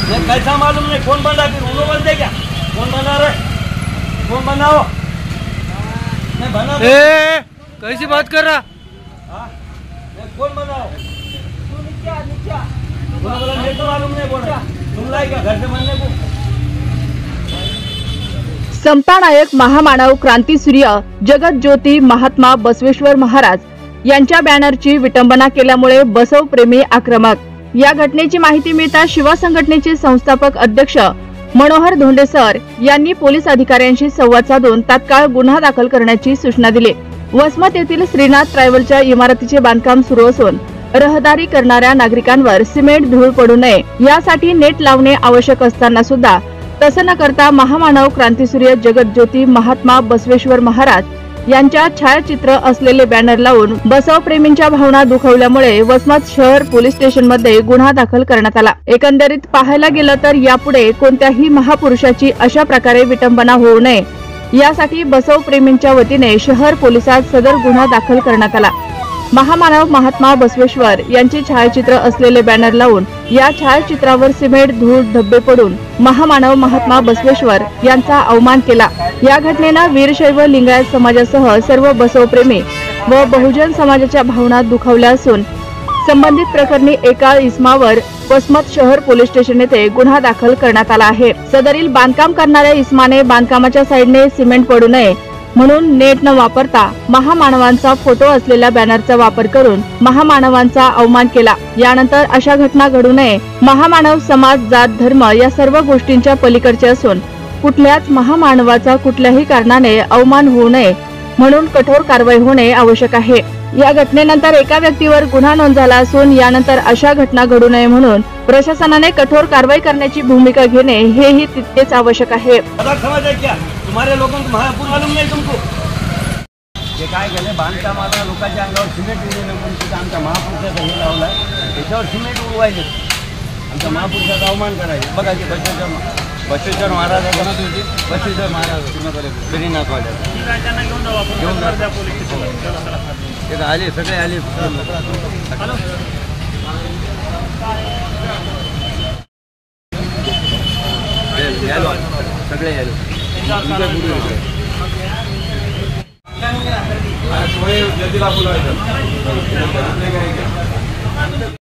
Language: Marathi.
कैसा मालूम नहीं कौन बंदा, फिर उन्होंने बोलते क्या कौन बना रहे, कौन बनाओ नहीं बना। कैसी बात कर रहा? कौन बनाओ बोला मेरे को मालूम नहीं, बोला तुम लाई क्या घर से बनने को। समता नायक महामानव क्रांतीसूर्य जगत ज्योती महात्मा बसवेश्वर महाराज यांच्या बॅनरची विटंबना केल्यामुळे बसवप्रेमी आक्रमक। या घटनेची माहिती मिळता शिवा संघटनेचे संस्थापक अध्यक्ष मनोहर धोंडे सर यांनी पोलीस अधिकाऱ्यांशी संवाद साधून तात्काळ गुन्हा दाखल करण्याची सूचना दिली। वसमत येथील श्रीनाथ ट्रॅव्हलच्या इमारतीचे बांधकाम सुरू असून रहदारी करणाऱ्या नागरिकांवर सिमेंट धूळ पडू नये यासाठी नेट लावणे आवश्यक असताना सुद्धा तसं न करता महामानव क्रांतीसूर्य जगत ज्योती महात्मा बसवेश्वर महाराज यांच्या छायाचित्र असलेले बॅनर लावून बसवप्रेमींच्या भावना दुखावल्यामुळे वसमत शहर पोलीस स्टेशन मध्ये गुन्हा दाखल करण्यात आला। एकंदरीत पाहायला गेलं तर यापुढे कोणत्याही महापुरुषाची अशा प्रकारे विटंबना होऊ नये यासाठी बसवप्रेमींच्या वतीने शहर पोलिसात सदर गुन्हा दाखल करण्यात आला। महामानव महात्मा बसवेश्वर यांचे छायाचित्र असलेले बॅनर लावून या छायाचित्रावर सिमेंट धूळ धब्बे पडून महामानव महात्मा बसवेश्वर यांचा अवमान केला। या घटनेनं वीरशैव लिंगायत समाजासह सर्व बसवप्रेमी व बहुजन समाजाच्या भावना दुखावल्या असून संबंधित प्रकरणी एका इसमावर वसमत शहर पोलीस स्टेशन येथे गुन्हा दाखल करण्यात आला आहे। सदरील बांधकाम करणाऱ्या इसमाने बांधकामाच्या साइडने सिमेंट पडू नये म्हणून नेट न वापरता महामानवांचा फोटो असलेल्या बॅनरचा वापर करून महामानवांचा अवमान केला। यानंतर अशा घटना घडू नये, महामानव समाज जात धर्म या सर्व गोष्टींच्या पलीकडचे असून कुठल्याच महामानवाचा कुठल्याही कारणाने अवमान होऊ नये म्हणून कठोर कारवाई होणे आवश्यक आहे। या घटनेनंतर एका व्यक्तीवर गुन्हा नोंद झाला असून यानंतर अशा घटना घडू नये म्हणून प्रशासनाने कठोर कारवाई करण्याची भूमिका घेणे हेही तितकेच आवश्यक आहे। तुम्हारे लोगों को मालूम नहीं तुमको ये काय केले बांधकाम आता लोकांच्या अंगावर सिमेंट उडवणे आमच्या महापुरुषाचा हे लावलाय, त्याच्यावर सिमेंट उडवायचे, आमच्या महापुरुषाचा अवमान करायचे। बघा की बसवेश्वर महाराज बसवेश्वर महाराज श्रीनाथवाले घेऊन आले, सगळे आले सगळे आले जल्दी